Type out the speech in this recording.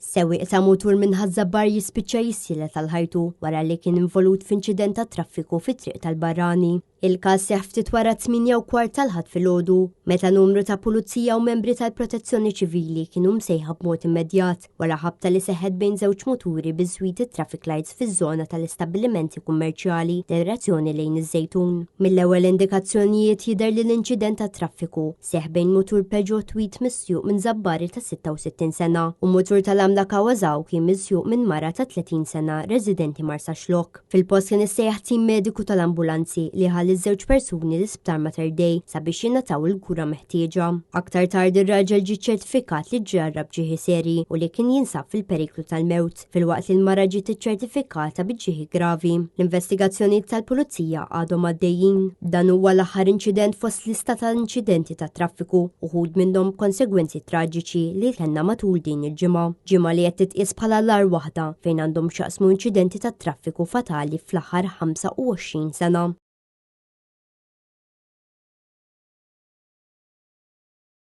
Sewwieq ta' mutur minn ħażabbar jispiċċa jissielet tal-ħajtu wara li kien involut f'inċident ta' traffiku fit-triq tal-Barrani. Il-każ seħħ ftit wara 8:15 tal-ħadd filgħodu meta numru ta' pulizija u membri tal-Protezzjoni Ċivili kienu msejħa b'mod immedjat wara ħabta li seħħet bejn żewġ muturi biżwid it-traffic lights fiż-żona tal-istabbilimenti kummerċjali direzzjoni lejn iż-Żejtun. Mill-ewwel indikazzjonijiet jidher li l-inċident ta' traffiku seħħ bejn mutur Peugeot Tweed misjuq minn żabbari ta' 66 sena u mutur tal-Amla Kawasaki misjuq minn mara ta' 30 sena residenti Marsa Xlok. Fil-post kien issejjaħ tim mediku tal-ambulanzi li ħalli żewġ persuni l-isptar Mater Dei sabiex jingħataw il-kura meħtieġa. Aktar tard ir-raġel ġie ċertifikat li ġarrab ġieħi seri u li kien jinsab fil-periklu tal-mewt filwaqt li l-mara ġiet iċċertifikata biġġieħi gravi. L-investigazzjonijiet tal-pulizija għadhom għaddejjin. Dan huwa l-aħħar inċident fost lista ta' inċidenti ta' traffiku uħud minnhom konsegwenzi traġiċi li kellna matul din il-ġimgħa. Ġimgħa li qed titqies bħala l-ar waħda fejn għandhom x'jaqsmu inċidenti ta' traffiku fatali fl-aħħar 25 sena.